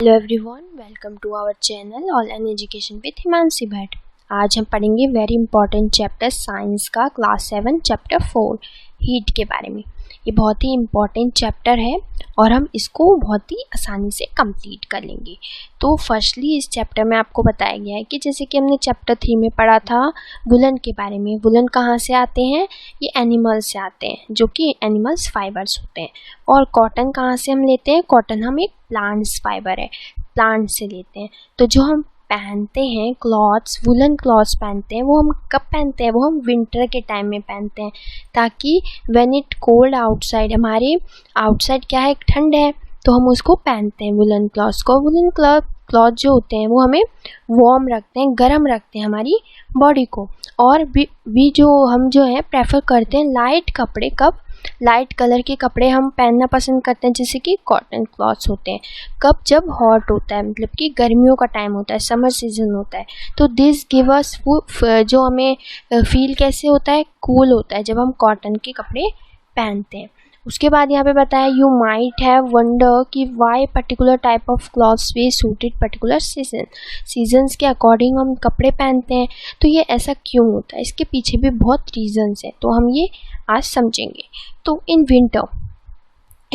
Hello everyone, welcome to our channel online education with Himanshi Bhatt. आज हम पढ़ेंगे वेरी इंपॉर्टेंट चैप्टर साइंस का class 7 chapter 4 heat के बारे में। ये बहुत ही इम्पॉर्टेंट चैप्टर है और हम इसको बहुत ही आसानी से कंप्लीट कर लेंगे। तो फर्स्टली इस चैप्टर में आपको बताया गया है कि जैसे कि हमने चैप्टर 3 में पढ़ा था वुलन के बारे में। वुलन कहाँ से आते हैं? ये एनिमल से आते हैं, जो कि एनिमल्स फाइबर्स होते हैं। और कॉटन कहाँ से हम लेते हैं? कॉटन हम एक प्लांट्स फाइबर है, प्लांट से लेते हैं। तो जो हम पहनते हैं क्लॉथ्स, वुलन क्लॉथ्स पहनते हैं, वो हम कब पहनते हैं? वो हम विंटर के टाइम में पहनते हैं, ताकि व्हेन इट कोल्ड आउटसाइड, हमारे आउटसाइड क्या है, ठंड है, तो हम उसको पहनते हैं वुलन क्लॉथ्स को। वुलन क्लॉथ जो होते हैं वो हमें वार्म रखते हैं, गर्म रखते हैं हमारी बॉडी को। और भी जो हम जो है प्रेफर करते हैं लाइट कपड़े। कब? लाइट कलर के कपड़े हम पहनना पसंद करते हैं, जैसे कि कॉटन क्लॉथ्स होते हैं। कब? जब हॉट होता है, मतलब कि गर्मियों का टाइम होता है, समर सीजन होता है। तो दिस गिव अस, जो हमें फील कैसे होता है? कूल होता है जब हम कॉटन के कपड़े पहनते हैं। उसके बाद यहाँ पे बताया यू माइट हैव वंडर कि why particular type of clothes we suited particular seasons के अकॉर्डिंग हम कपड़े पहनते हैं। तो ये ऐसा क्यों होता है? इसके पीछे भी बहुत रीजंस है, तो हम ये आज समझेंगे। तो in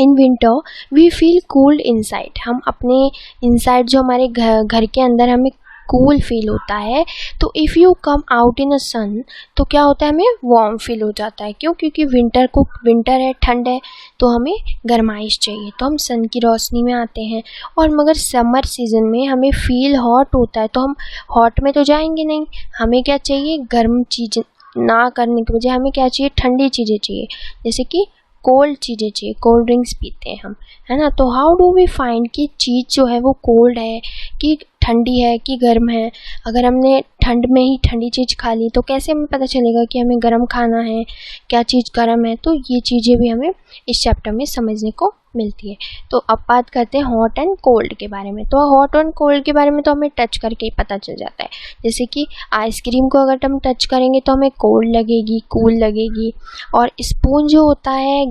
winter we feel cooled inside. हम अपने इनसाइड जो हमारे घर के अंदर हमें कूल फील होता है। तो if you come out in a sun, तो क्या होता है? हमें वार्म फील हो जाता है। क्यों? क्योंकि विंटर है, ठंड है, तो हमें गर्माइश चाहिए, तो हम सन की रोशनी में आते हैं। और मगर समर सीजन में हमें फील हॉट होता है, तो हम हॉट में तो जाएंगे नहीं। हमें क्या चाहिए? गर्म चीज़ ना करने की बजाय हमें क्या चाहिए? ठंडी चीज़ें चाहिए, जैसे कि कोल्ड चीज़ें चाहिए। कोल्ड ड्रिंक्स पीते हैं हम, है ना। तो हाउ डू वी फाइंड कि चीज़ जो है वो कोल्ड है कि ठंडी है कि गर्म है? अगर हमने ठंड में ही ठंडी चीज़ खा ली तो कैसे हमें पता चलेगा कि हमें गर्म खाना है, क्या चीज़ गर्म है? तो ये चीज़ें भी हमें इस चैप्टर में समझने को मिलती है। तो अब बात करते हैं हॉट एंड कोल्ड के बारे में। तो हॉट एंड कोल्ड के बारे में तो हमें टच करके ही पता चल जाता है। जैसे कि आइसक्रीम को अगर हम टच करेंगे तो हमें कोल्ड लगेगी, कूल लगेगी। और स्पून जो होता है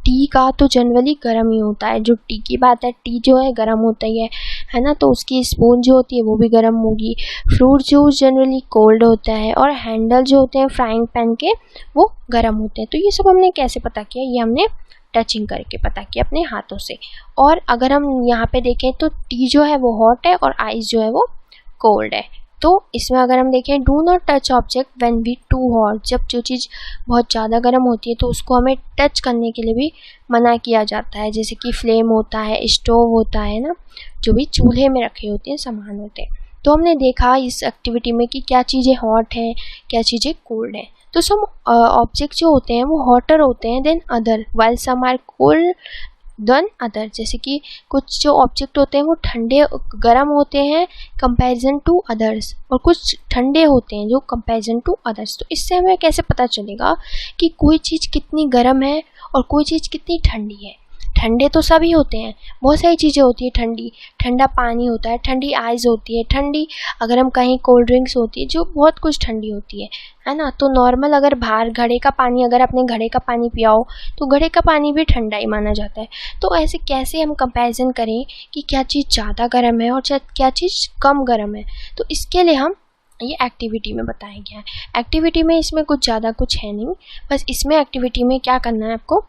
टी का, तो जनरली गर्म ही होता है। जो टी की बात है, टी जो है गर्म होता ही है ना। तो उसकी स्पून जो होती है वो भी गर्म होगी। फ्रूट जूस जनरली कोल्ड होता है। और हैंडल जो होते हैं फ्राइंग पैन के, वो गर्म होते हैं। तो ये सब हमने कैसे पता किया? ये हमने टचिंग करके पता किया अपने हाथों से। और अगर हम यहाँ पे देखें तो टी जो है वो हॉट है और आइस जो है वो कोल्ड है। तो इसमें अगर हम देखें do not touch object when we too hot, जब जो चीज़ बहुत ज़्यादा गर्म होती है तो उसको हमें टच करने के लिए भी मना किया जाता है। जैसे कि फ्लेम होता है, स्टोव होता है ना, जो भी चूल्हे में रखे होते हैं सामान होते हैं। तो हमने देखा इस एक्टिविटी में कि क्या चीज़ें हॉट हैं, क्या चीज़ें कोल्ड हैं। तो सम ऑब्जेक्ट जो होते हैं वो हॉटर होते हैं than other, while some are cold than other. जैसे कि कुछ जो ऑब्जेक्ट होते हैं वो ठंडे गर्म होते हैं कंपैरिजन टू अदर्स, और कुछ ठंडे होते हैं जो कंपैरिजन टू अदर्स। तो इससे हमें कैसे पता चलेगा कि कोई चीज़ कितनी गर्म है और कोई चीज़ कितनी ठंडी है? ठंडे तो सभी होते हैं, बहुत सारी चीज़ें होती है ठंडी। ठंडा पानी होता है, ठंडी आइस होती है, ठंडी अगर हम कहीं कोल्ड ड्रिंक्स होती है, जो बहुत कुछ ठंडी होती है ना। तो नॉर्मल अगर बाहर घड़े का पानी, अगर आपने घड़े का पानी पिया हो तो घड़े का पानी भी ठंडा ही माना जाता है। तो ऐसे कैसे हम कंपैरिजन करें कि क्या चीज़ ज़्यादा गर्म है और क्या चीज़ कम गर्म है? तो इसके लिए हम ये एक्टिविटी में बताया गया है। एक्टिविटी में इसमें कुछ ज़्यादा कुछ है नहीं, बस इसमें एक्टिविटी में क्या करना है आपको,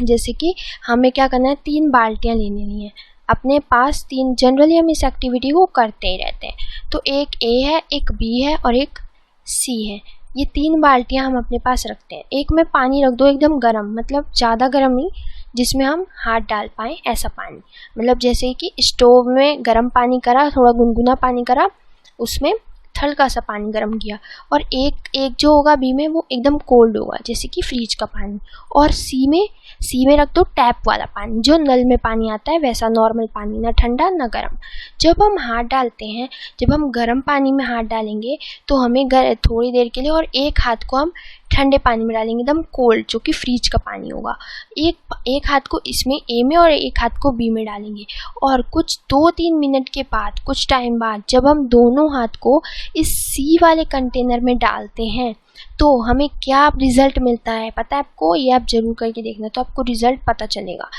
जैसे कि हमें क्या करना है, 3 बाल्टियाँ लेनी है अपने पास। 3 जनरली हम इस एक्टिविटी को करते ही रहते हैं। तो एक ए है, एक बी है और एक सी है। ये 3 बाल्टियाँ हम अपने पास रखते हैं। एक में पानी रख दो एकदम गर्म, मतलब ज़्यादा गर्म नहीं, जिसमें हम हाथ डाल पाएँ ऐसा पानी। मतलब जैसे कि स्टोव में गर्म पानी करा, थोड़ा गुनगुना पानी करा, उसमें हल्का सा पानी गर्म किया। और एक जो होगा बी में वो एकदम कोल्ड होगा, जैसे कि फ्रिज का पानी। और सी में रख दो टैप वाला पानी, जो नल में पानी आता है वैसा नॉर्मल पानी, ना ठंडा ना गर्म। जब हम हाथ डालते हैं, जब हम गर्म पानी में हाथ डालेंगे तो हमें थोड़ी देर के लिए, और एक हाथ को हम ठंडे पानी में डालेंगे एकदम कोल्ड, जो कि फ्रिज का पानी होगा। एक हाथ को इसमें ए में और एक हाथ को बी में डालेंगे। और कुछ 2-3 मिनट के बाद, कुछ टाइम बाद, जब हम दोनों हाथ को इस सी वाले कंटेनर में डालते हैं तो हमें क्या रिजल्ट मिलता है पता है आपको, ये आप जरूर करके देखना, तो आपको रिजल्ट पता चलेगा।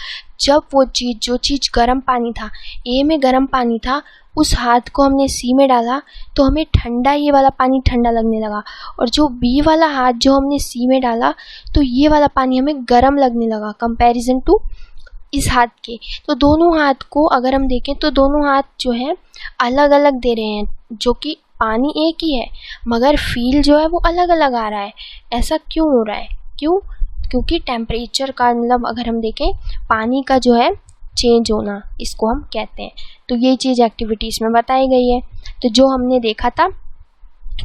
जब वो चीज़, जो चीज़ गर्म पानी था, ए में गर्म पानी था, उस हाथ को हमने सी में डाला तो हमें ठंडा, ये वाला पानी ठंडा लगने लगा। और जो बी वाला हाथ जो हमने सी में डाला तो ये वाला पानी हमें गर्म लगने लगा कंपैरिजन टू इस हाथ के। तो दोनों हाथ को अगर हम देखें तो दोनों हाथ जो है अलग अलग दे रहे हैं, जो कि पानी एक ही है मगर फील जो है वो अलग अलग आ रहा है। ऐसा क्यों हो रहा है? क्योंकि टेम्परेचर का मतलब अगर हम देखें पानी का जो है चेंज होना, इसको हम कहते हैं। तो ये चीज़ एक्टिविटीज़ में बताई गई है। तो जो हमने देखा था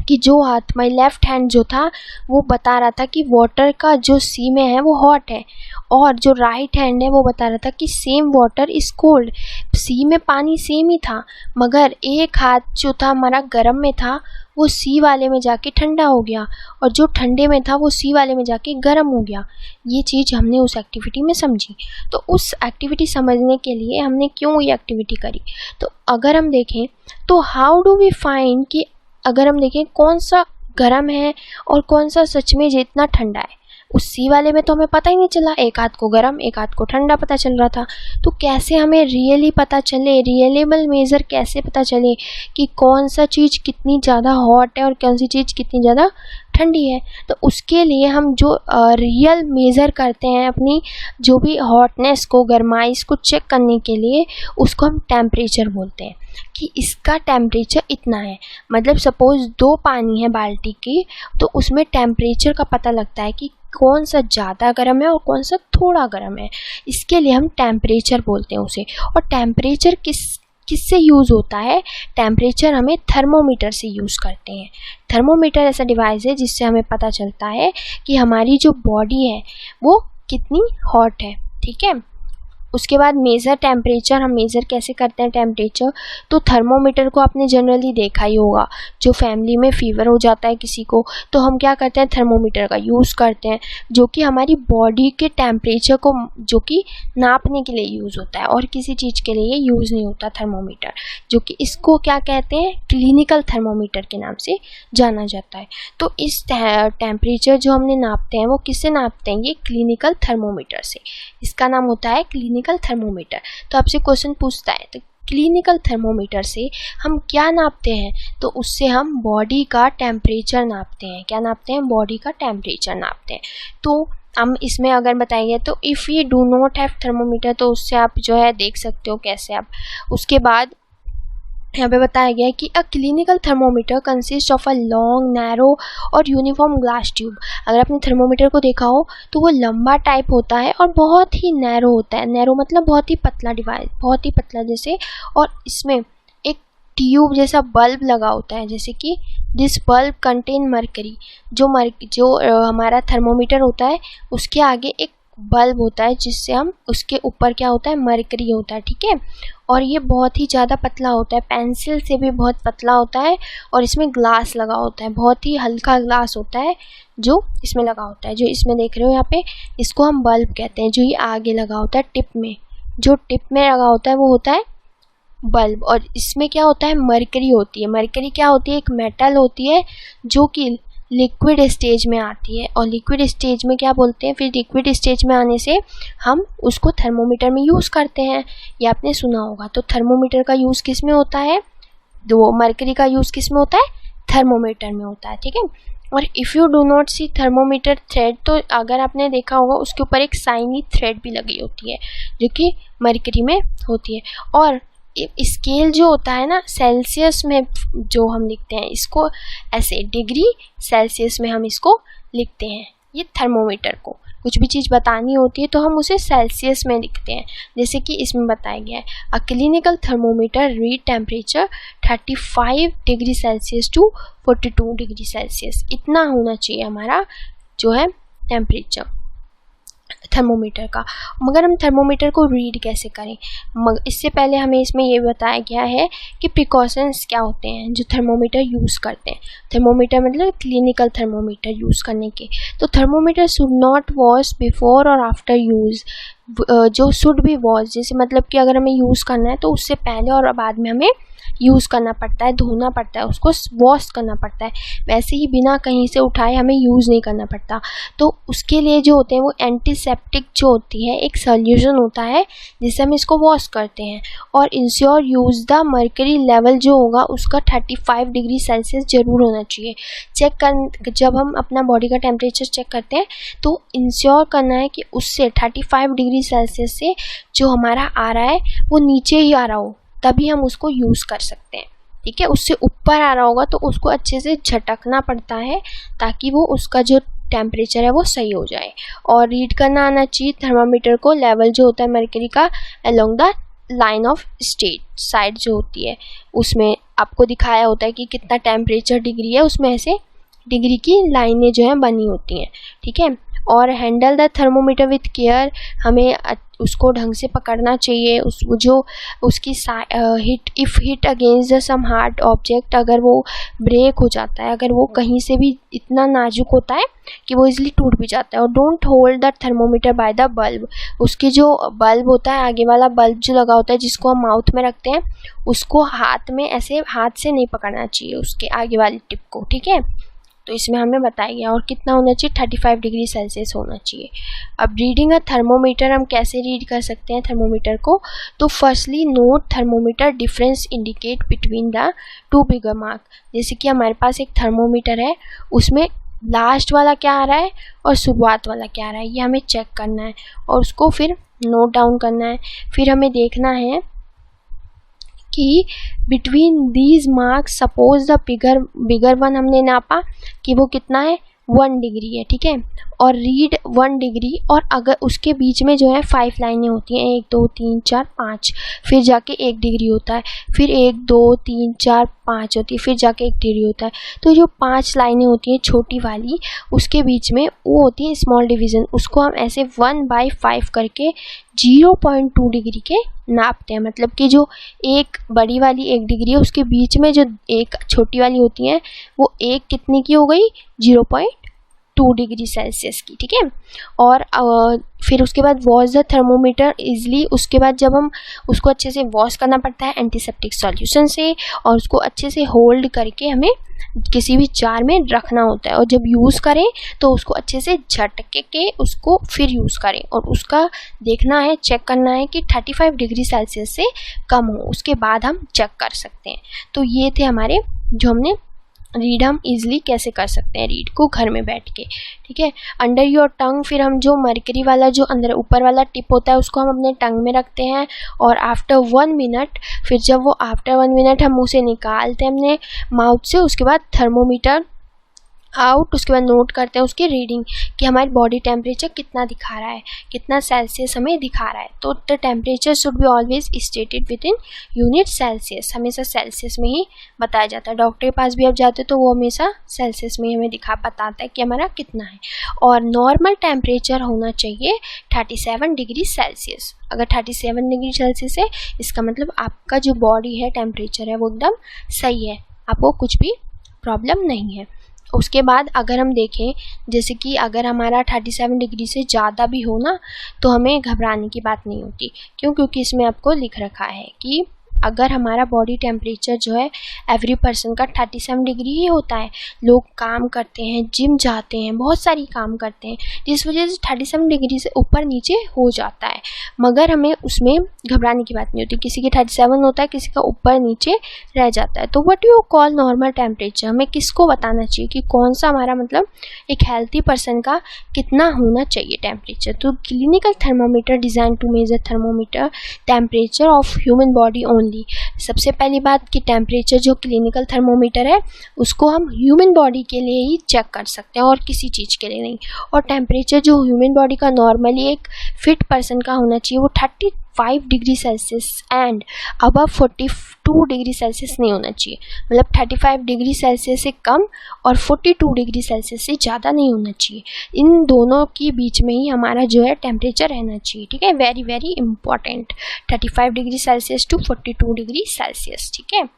कि जो हाथ, माई लेफ्ट हैंड जो था वो बता रहा था कि वाटर का जो सी में है वो हॉट है, और जो राइट हैंड है वो बता रहा था कि सेम वाटर इज़ कोल्ड। सी में पानी सेम ही था मगर एक हाथ जो था हमारा गर्म में था वो सी वाले में जाके ठंडा हो गया, और जो ठंडे में था वो सी वाले में जाके गर्म हो गया। ये चीज़ हमने उस एक्टिविटी में समझी। तो उस एक्टिविटी समझने के लिए हमने क्यों ये एक्टिविटी करी, तो अगर हम देखें तो हाउ डू वी फाइंड कि अगर हम देखें कौन सा गर्म है और कौन सा सच में जितना ठंडा है। उस सी वाले में तो हमें पता ही नहीं चला, एक हाथ को गर्म एक हाथ को ठंडा पता चल रहा था। तो कैसे हमें रियली पता चले, रियलेबल मेज़र कैसे पता चले कि कौन सा चीज़ कितनी ज़्यादा हॉट है और कौन सी चीज़ कितनी ज़्यादा ठंडी है। तो उसके लिए हम जो रियल मेज़र करते हैं अपनी जो भी हॉटनेस को, गरमाइश को चेक करने के लिए, उसको हम टेम्परेचर बोलते हैं कि इसका टेम्परेचर इतना है। मतलब सपोज़ 2 पानी है बाल्टी की, तो उसमें टेम्परेचर का पता लगता है कि कौन सा ज़्यादा गर्म है और कौन सा थोड़ा गर्म है। इसके लिए हम टेम्परेचर बोलते हैं उसे। और टेम्परेचर किससे यूज़ होता है? टेम्परेचर हमें थर्मोमीटर से यूज़ करते हैं। थर्मोमीटर ऐसा डिवाइस है जिससे हमें पता चलता है कि हमारी जो बॉडी है वो कितनी हॉट है। ठीक है। उसके बाद मेज़र टेम्परेचर, हम मेज़र कैसे करते हैं टेम्परेचर, तो थर्मोमीटर को आपने जनरली देखा ही होगा। जो फैमिली में फ़ीवर हो जाता है किसी को तो हम क्या करते हैं, थर्मोमीटर का यूज़ करते हैं, जो कि हमारी बॉडी के टेम्परेचर को जो कि नापने के लिए यूज़ होता है, और किसी चीज़ के लिए यूज़ नहीं होता थर्मोमीटर, जो कि इसको क्या कहते हैं, क्लिनिकल थर्मोमीटर के नाम से जाना जाता है। तो इस टेम्परेचर जो हमने नापते हैं वो किससे नापते हैं, ये क्लिनिकल थर्मोमीटर से। इसका नाम होता है क्लिनिकल थर्मोमीटर। तो आपसे क्वेश्चन पूछता है तो क्लिनिकल थर्मोमीटर से हम क्या नापते हैं, तो उससे हम बॉडी का टेम्परेचर नापते हैं। क्या नापते हैं? बॉडी का टेम्परेचर नापते हैं। तो हम इसमें अगर बताएंगे तो if you do not have thermometer, तो उससे आप जो है देख सकते हो कैसे आप। उसके बाद यहाँ पे बताया गया है कि अ clinical thermometer consist of a long, narrow और यूनिफॉर्म ग्लास ट्यूब। अगर आपने थर्मोमीटर को देखा हो तो वो लंबा टाइप होता है और बहुत ही नैरो होता है। नैरो मतलब बहुत ही पतला डिवाइस, बहुत ही पतला जैसे, और इसमें एक ट्यूब जैसा बल्ब लगा होता है, जैसे कि दिस बल्ब कंटेन मरकरी। जो हमारा थर्मोमीटर होता है उसके आगे एक बल्ब होता है जिससे हम, उसके ऊपर क्या होता है, मरकरी होता है। ठीक है। और ये बहुत ही ज़्यादा पतला होता है, पेंसिल से भी बहुत पतला होता है, और इसमें ग्लास लगा होता है, बहुत ही हल्का ग्लास होता है जो इसमें लगा होता है। जो इसमें देख रहे हो यहाँ पे, इसको हम बल्ब कहते हैं। जो ये आगे लगा होता है टिप में, जो टिप में लगा होता है वो होता है बल्ब। और इसमें क्या होता है, मरकरी होती है। मरकरी क्या होती है, एक मेटल होती है जो कि लिक्विड स्टेज में आती है, और लिक्विड स्टेज में क्या बोलते हैं, फिर लिक्विड स्टेज में आने से हम उसको थर्मोमीटर में यूज़ करते हैं। ये आपने सुना होगा। तो थर्मोमीटर का यूज़ किस में होता है, वो मरकरी का यूज़ किस में होता है, थर्मोमीटर में होता है। ठीक है। और if you do not see thermometer thread, तो अगर आपने देखा होगा उसके ऊपर एक साइनी थ्रेड भी लगी होती है जो कि मरकरी में होती है। और स्केल जो होता है ना, सेल्सियस में जो हम लिखते हैं इसको ऐसे, डिग्री सेल्सियस में हम इसको लिखते हैं। ये थर्मोमीटर को कुछ भी चीज़ बतानी होती है तो हम उसे सेल्सियस में लिखते हैं, जैसे कि इसमें बताया गया है a clinical thermometer read temperature 35 degree Celsius to 42 degree Celsius. इतना होना चाहिए हमारा जो है टेम्परेचर। थर्मोमीटर का। मगर हम थर्मोमीटर को रीड कैसे करें, इससे पहले हमें इसमें ये बताया गया है कि प्रिकॉशंस क्या होते हैं जो थर्मोमीटर यूज़ करते हैं। थर्मोमीटर मतलब क्लिनिकल थर्मोमीटर यूज़ करने के। तो thermometer should not wash before और आफ्टर यूज़। जो शुड बी वॉश जैसे मतलब कि अगर हमें यूज़ करना है तो उससे पहले और बाद में हमें यूज़ करना पड़ता है, धोना पड़ता है, उसको वॉश करना पड़ता है। वैसे ही बिना कहीं से उठाए हमें यूज़ नहीं करना पड़ता। तो उसके लिए जो होते हैं वो एंटीसेप्टिक जो होती है एक सॉल्यूशन होता है जिससे हम इसको वॉश करते हैं। और ensure use the mercury level जो होगा उसका 35 डिग्री सेल्सियस ज़रूर होना चाहिए। जब हम अपना बॉडी का टेम्परेचर चेक करते हैं तो इंश्योर करना है कि उससे 35 डिग्री सेल्सियस से जो हमारा आ रहा है वो नीचे ही आ रहा हो, तभी हम उसको यूज़ कर सकते हैं। ठीक है, उससे ऊपर आ रहा होगा तो उसको अच्छे से झटकना पड़ता है ताकि वो उसका जो टेम्परेचर है वो सही हो जाए। और रीड करना आना चाहिए थर्मामीटर को लेवल जो होता है मर्करी का along the line of state side जो होती है उसमें आपको दिखाया होता है कि कितना टेम्परेचर डिग्री है, उसमें ऐसे डिग्री की लाइनें जो हैं बनी होती हैं। ठीक है, और handle the thermometer with care, हमें उसको ढंग से पकड़ना चाहिए। जो उसकी hit if hit against the some hard object, अगर वो ब्रेक हो जाता है, अगर वो कहीं से भी इतना नाजुक होता है कि वो इजीली टूट भी जाता है। और don't hold the thermometer by the bulb, उसकी जो बल्ब होता है आगे वाला बल्ब जो लगा होता है जिसको हम माउथ में रखते हैं उसको हाथ में ऐसे हाथ से नहीं पकड़ना चाहिए उसके आगे वाली टिप को। ठीक है, तो इसमें हमें बताया गया। और कितना होना चाहिए, 35 डिग्री सेल्सियस होना चाहिए। अब रीडिंग अ थर्मोमीटर हम कैसे रीड कर सकते हैं थर्मोमीटर को, तो firstly note thermometer difference indicate between the two bigger mark. जैसे कि हमारे पास एक थर्मोमीटर है, उसमें लास्ट वाला क्या आ रहा है और शुरुआत वाला क्या आ रहा है, ये हमें चेक करना है और उसको फिर नोट डाउन करना है। फिर हमें देखना है कि between these marks suppose the bigger one हमने नापा कि वो कितना है 1 डिग्री है। ठीक है, और रीड 1 डिग्री, और अगर उसके बीच में जो है 5 लाइनें होती हैं, 1 2 3 4 5, फिर जाके 1 डिग्री होता है, फिर 1 2 3 4 5 होती है, फिर जाके 1 डिग्री होता है। तो जो 5 लाइनें होती हैं छोटी वाली उसके बीच में वो होती है स्मॉल डिवीज़न, उसको हम ऐसे 1/5 करके 0.2 डिग्री के नापते हैं। मतलब कि जो एक बड़ी वाली 1 डिग्री है उसके बीच में जो एक छोटी वाली होती है वो एक कितने की हो गई, 0.2 डिग्री सेल्सियस की। ठीक है, और फिर उसके बाद वॉश द थर्मोमीटर इजली, उसके बाद जब हम उसको अच्छे से वॉश करना पड़ता है एंटीसेप्टिक सॉल्यूशन से, और उसको अच्छे से होल्ड करके हमें किसी भी जार में रखना होता है। और जब यूज़ करें तो उसको अच्छे से झटके के उसको फिर यूज़ करें, और उसका देखना है, चेक करना है कि 35 डिग्री सेल्सियस से कम हो, उसके बाद हम चेक कर सकते हैं। तो ये थे हमारे जो हमने रीड हम इजीली कैसे कर सकते हैं रीड को घर में बैठ के। ठीक है, अंडर योर टंग, फिर हम जो मरकरी वाला जो अंदर ऊपर वाला टिप होता है उसको हम अपने टंग में रखते हैं, और आफ्टर 1 मिनट, फिर जब वो आफ्टर 1 मिनट हम उसे निकालते हैं अपने माउथ से, उसके बाद थर्मोमीटर आउट, उसके बाद नोट करते हैं उसकी रीडिंग कि हमारी बॉडी टेम्परेचर कितना दिखा रहा है, कितना सेल्सियस हमें दिखा रहा है। तो the temperature should be always stated with in unit Celsius, हमेशा सेल्सियस में ही बताया जाता है। डॉक्टर के पास भी आप जाते हो तो वो हमेशा सेल्सियस में हमें बताता है कि हमारा कितना है। और नॉर्मल टेम्परेचर होना चाहिए 37 डिग्री सेल्सियस। अगर 37 डिग्री सेल्सियस है इसका मतलब आपका जो बॉडी है टेम्परेचर है वो एकदम सही है, आपको कुछ भी प्रॉब्लम नहीं है। उसके बाद अगर हम देखें जैसे कि अगर हमारा 37 डिग्री से ज़्यादा भी हो ना तो हमें घबराने की बात नहीं होती। क्यों? क्योंकि इसमें आपको लिख रखा है कि अगर हमारा बॉडी टेम्परेचर जो है एवरी पर्सन का 37 डिग्री ही होता है, लोग काम करते हैं, जिम जाते हैं, बहुत सारी काम करते हैं, जिस वजह से 37 डिग्री से ऊपर नीचे हो जाता है, मगर हमें उसमें घबराने की बात नहीं होती। किसी के 37 होता है, किसी का ऊपर नीचे रह जाता है। तो what you call normal temperature, हमें किसको बताना चाहिए कि कौन सा हमारा मतलब एक हेल्थी पर्सन का कितना होना चाहिए टेम्परेचर। तो clinical thermometer design to measure thermometer temperature of human body only. सबसे पहली बात कि टेम्परेचर जो क्लिनिकल थर्मोमीटर है उसको हम ह्यूमन बॉडी के लिए ही चेक कर सकते हैं और किसी चीज़ के लिए नहीं। और टेम्परेचर जो ह्यूमन बॉडी का नॉर्मली एक फिट पर्सन का होना चाहिए वो 35 degree Celsius and above 42 degree Celsius नहीं होना चाहिए, मतलब 35 डिग्री सेल्सियस से कम और 42 डिग्री सेल्सियस से ज़्यादा नहीं होना चाहिए। इन दोनों के बीच में ही हमारा जो है टेम्परेचर रहना चाहिए, ठीक है, very very important, 35 degree Celsius to 42 degree Celsius, ठीक है।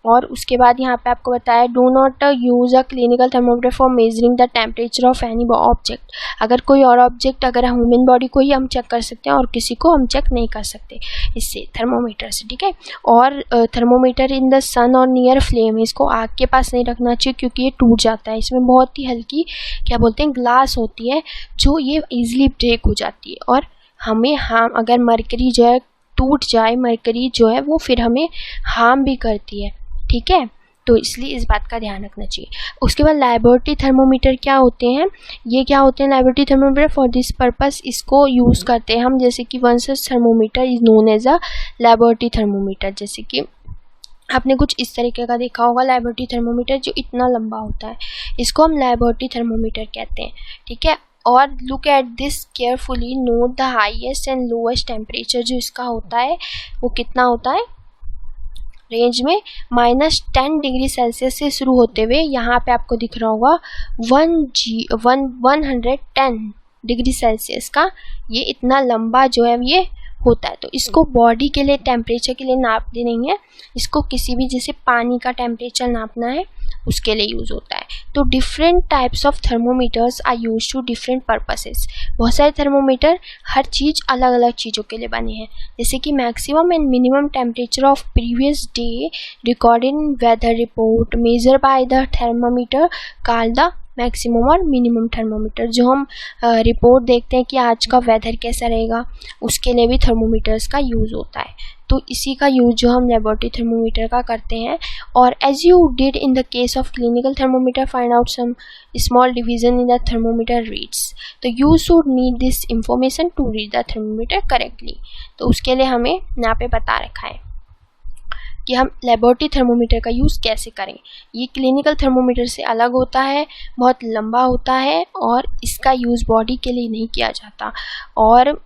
और उसके बाद यहाँ पे आपको बताया do not use a clinical thermometer for measuring the temperature of any object. अगर कोई और ऑब्जेक्ट, अगर ह्यूमन बॉडी को ही हम चेक कर सकते हैं और किसी को हम चेक नहीं कर सकते इससे, थर्मोमीटर से, ठीक है। और थर्मोमीटर इन द सन और नियर फ्लेम, इसको आग के पास नहीं रखना चाहिए क्योंकि ये टूट जाता है। इसमें बहुत ही हल्की क्या बोलते हैं ग्लास होती है जो ये ईजिली ब्रेक हो जाती है और हमें हार्म, अगर मरकरी जो है टूट जाए, मरकरी जो है वो फिर हमें हार्म भी करती है, ठीक है, तो इसलिए इस बात का ध्यान रखना चाहिए। उसके बाद लैबोरेटरी थर्मोमीटर क्या होते हैं, ये क्या होते हैं laboratory thermometer, for this purpose इसको यूज़ करते हैं हम, जैसे कि one such thermometer is known as a laboratory thermometer. जैसे कि आपने कुछ इस तरीके का देखा होगा लैबोरेटरी थर्मोमीटर जो इतना लंबा होता है, इसको हम लैबोरेटरी थर्मोमीटर कहते हैं, ठीक है। और look at this carefully, note the highest and lowest temperature जो इसका होता है वो कितना होता है रेंज में -10 डिग्री सेल्सियस से शुरू होते हुए यहाँ पे आपको दिख रहा होगा 110 डिग्री सेल्सियस का, ये इतना लंबा जो है ये होता है। तो इसको बॉडी के लिए टेम्परेचर के लिए नापते नहीं है, इसको किसी भी जैसे पानी का टेम्परेचर नापना है उसके लिए यूज़ होता है। तो different types of thermometers are use to different purposes. बहुत सारे थर्मोमीटर हर चीज़ अलग अलग चीज़ों के लिए बने हैं, जैसे कि maximum and minimum temperature of previous day recorded in weather report measure by the thermometer called the maximum और मिनिमम थर्मोमीटर। जो हम रिपोर्ट देखते हैं कि आज का वेदर कैसा रहेगा, उसके लिए भी थर्मोमीटर्स का यूज़ होता है। तो इसी का यूज़ जो हम लेबोरेटरी थर्मोमीटर का करते हैं। और as you did in the case of clinical thermometer find out some small division in the thermometer reads, तो you should need this information to read the thermometer correctly. तो उसके लिए हमें यहाँ पे बता रखा है कि हम लेबोरेटरी थर्मोमीटर का यूज़ कैसे करें। ये क्लिनिकल थर्मोमीटर से अलग होता है, बहुत लंबा होता है और इसका यूज़ बॉडी के लिए नहीं किया जाता। और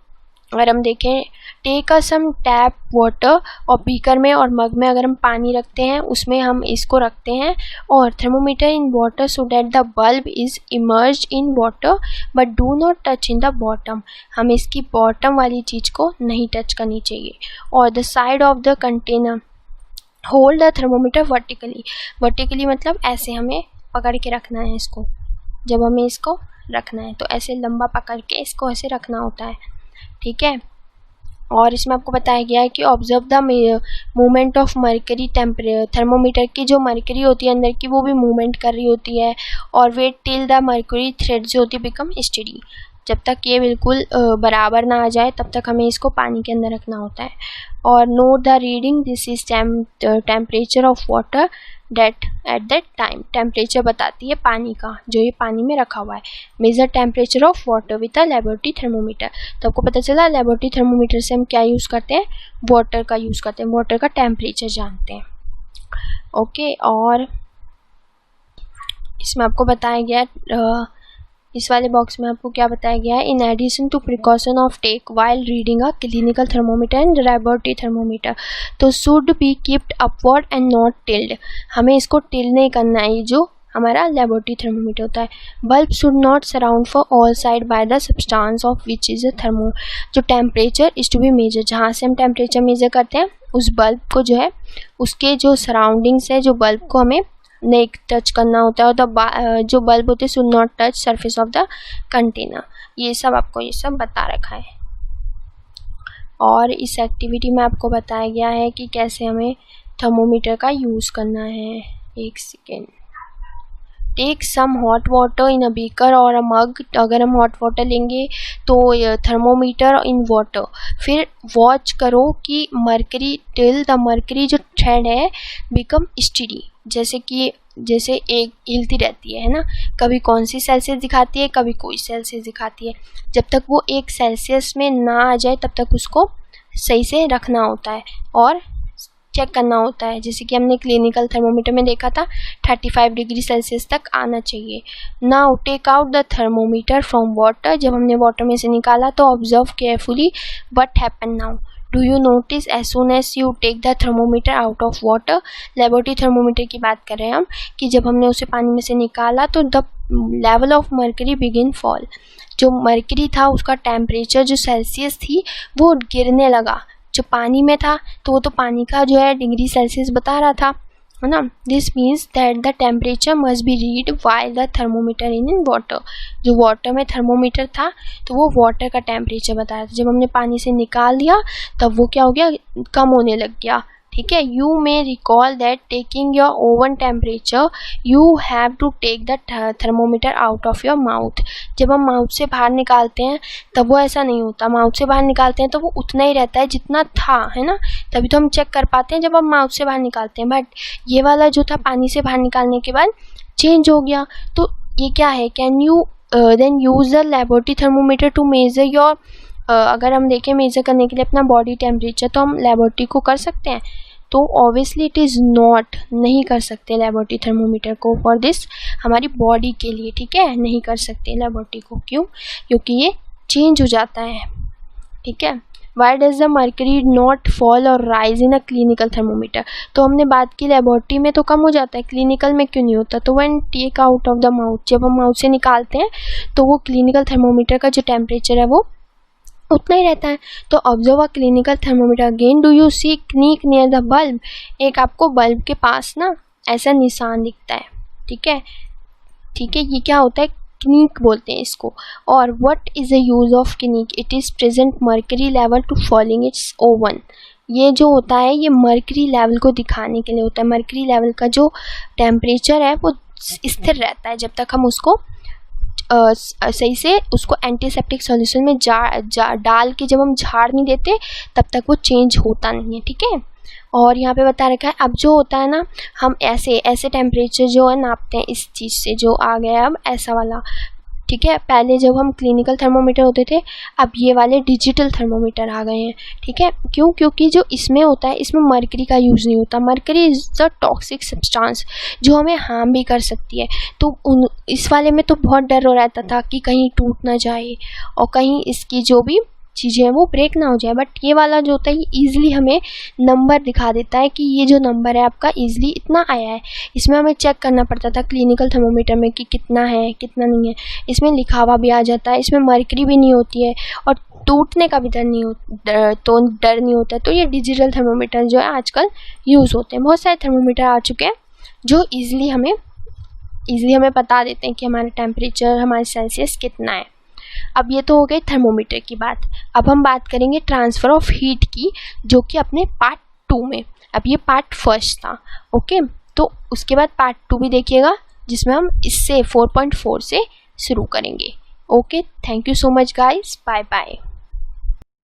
अगर हम देखें take a some tap water, और बीकर में और मग में अगर हम पानी रखते हैं उसमें हम इसको रखते हैं और thermometer in water so that the bulb is emerged in water but do not touch in the bottom. हमें इसकी बॉटम वाली चीज़ को नहीं टच करनी चाहिए। और the side of the container hold the thermometer vertically. Vertically मतलब ऐसे हमें पकड़ के रखना है इसको, जब हमें इसको रखना है तो ऐसे लंबा पकड़ के इसको ऐसे रखना होता है, ठीक है। और इसमें आपको बताया गया है कि observe the movement of mercury thermometer की जो मरकरी होती है अंदर की वो भी मूवमेंट कर रही होती है। और wait till the mercury thread जो होती है बिकम स्टडी, जब तक ये बिल्कुल बराबर ना आ जाए तब तक हमें इसको पानी के अंदर रखना होता है। और note the reading, this is temperature of water date at that time. Temperature बताती है पानी का जो ये पानी में रखा हुआ है। Measure temperature of water with a laboratory thermometer. तो आपको पता चला लेबोरेटरी थर्मोमीटर से हम क्या यूज़ करते हैं, वाटर का यूज़ करते हैं, वाटर का टेम्परेचर जानते हैं, ओके। और इसमें आपको बताया गया इस वाले बॉक्स में आपको क्या बताया गया है, in addition to precaution of take while reading a clinical thermometer and laboratory thermometer, तो should be keeped upward and not tilted. हमें इसको टिल्ड नहीं करना है, जो हमारा लेबोरेटरी थर्मोमीटर होता है। Bulb should not surround for all side by the substance of which is a thermo, जो temperature is to be measure, जहाँ से हम टेम्परेचर मेजर करते हैं उस बल्ब को जो है उसके जो सराउंडिंग्स है जो बल्ब को हमें नहीं टच करना होता है। और जो बल्ब होते हैं should not touch surface of the container. ये सब आपको ये सब बता रखा है। और इस एक्टिविटी में आपको बताया गया है कि कैसे हमें थर्मोमीटर का यूज़ करना है। एक second, take some hot water in a beaker और अ मग। अगर हम हॉट वाटर लेंगे तो थर्मोमीटर इन वाटर, फिर वॉच करो कि मरकरी टिल द मरकरी जो थ्रेड है बिकम स्टडी, जैसे एक हिलती रहती है ना, कभी कौन सी सेल्सियस दिखाती है कभी कोई सेल्सियस दिखाती है। जब तक वो 1 सेल्सियस में ना आ जाए तब तक उसको सही से रखना होता है और चेक करना होता है। जैसे कि हमने क्लिनिकल थर्मोमीटर में देखा था 35 डिग्री सेल्सियस तक आना चाहिए। Now take out the thermometer from water. जब हमने वाटर में से निकाला तो observe carefully what happen now. Do you notice as soon as you take the thermometer out of water, laboratory thermometer की बात कर रहे हैं हम कि जब हमने उसे पानी में से निकाला तो the level of mercury begin fall, जो मर्करी था उसका टेम्परेचर जो सेल्सियस थी वो गिरने लगा। जो पानी में था तो वो तो पानी का जो है डिग्री सेल्सियस बता रहा था, है ना। This means that the temperature must be read while the thermometer in water, जो वाटर में थर्मोमीटर था तो वो वाटर का टेम्परेचर बता रहा था। जब हमने पानी से निकाल दिया तब वो क्या हो गया, कम होने लग गया, ठीक है। You may recall that taking your own temperature you have to take the thermometer out of your mouth. जब हम माउथ से बाहर निकालते हैं तब वो ऐसा नहीं होता, माउथ से बाहर निकालते हैं तो वो उतना ही रहता है जितना था, है ना, तभी तो हम चेक कर पाते हैं जब हम माउथ से बाहर निकालते हैं। बट ये वाला जो था पानी से बाहर निकालने के बाद चेंज हो गया, तो ये क्या है, can you then use the laboratory thermometer to measure your, अगर हम देखें मेजर करने के लिए अपना बॉडी टेम्परेचर तो हम लेबोरेटरी को कर सकते हैं, तो ऑब्वियसली इट इज़ नॉट, नहीं कर सकते लेबोरेटरी थर्मोमीटर को फॉर दिस, हमारी बॉडी के लिए, ठीक है, नहीं कर सकते लेबोरेटरी को। क्यों? क्योंकि ये चेंज हो जाता है, ठीक है। Why does the mercury not fall or rise in a clinical thermometer, तो हमने बात की लेबोरेटरी में तो कम हो जाता है, क्लिनिकल में क्यों नहीं होता। तो when take out of the mouth, जब हम माउथ से निकालते हैं तो वो क्लिनिकल थर्मोमीटर का जो टेम्परेचर है वो उतना ही रहता है। तो observe a clinical thermometer again, do you see kink near the bulb, एक आपको बल्ब के पास ना ऐसा निशान दिखता है, ठीक है, ठीक है, ये क्या होता है, क्नीक बोलते हैं इसको। और what is the use of kink, it is present mercury level to falling its own, ये जो होता है ये मर्करी लेवल को दिखाने के लिए होता है। मर्करी लेवल का जो टेम्परेचर है वो स्थिर रहता है जब तक हम उसको सही से उसको एंटीसेप्टिक सॉल्यूशन में डाल के जब हम झाड़ नहीं देते तब तक वो चेंज होता नहीं है, ठीक है। और यहाँ पे बता रखा है अब जो होता है ना, हम ऐसे टेम्परेचर जो है नापते हैं इस चीज़ से, जो आ गया है अब ऐसा वाला, ठीक है। पहले जब हम क्लिनिकल थर्मोमीटर होते थे, अब ये वाले डिजिटल थर्मोमीटर आ गए हैं, ठीक है। क्यों? क्योंकि जो इसमें होता है इसमें मर्करी का यूज़ नहीं होता। Mercury is the toxic substance जो हमें हार्म भी कर सकती है। तो इस वाले में तो बहुत डर हो रहता था कि कहीं टूट ना जाए और कहीं इसकी जो भी चीज़ें हैं वो ब्रेक ना हो जाए। बट ये वाला जो होता है ये ईजिली हमें नंबर दिखा देता है कि ये जो नंबर है आपका ईजिली इतना आया है। इसमें हमें चेक करना पड़ता था क्लिनिकल थर्मोमीटर में कि कितना है कितना नहीं है, इसमें लिखा हुआ भी आ जाता है, इसमें मर्करी भी नहीं होती है और टूटने का भी डर नहीं होता। तो ये डिजिटल थर्मोमीटर जो है आजकल यूज़ होते हैं। बहुत सारे थर्मोमीटर आ चुके हैं जो ईजिली हमें बता देते हैं कि हमारा टेम्परेचर, हमारा सेल्सियस कितना है। अब ये तो हो गई थर्मोमीटर की बात। अब हम बात करेंगे ट्रांसफ़र ऑफ हीट की, जो कि अपने पार्ट 2 में, अब ये पार्ट 1 था, ओके। तो उसके बाद पार्ट 2 भी देखिएगा जिसमें हम इससे 4.4 से शुरू करेंगे। Okay, thank you so much guys, bye bye.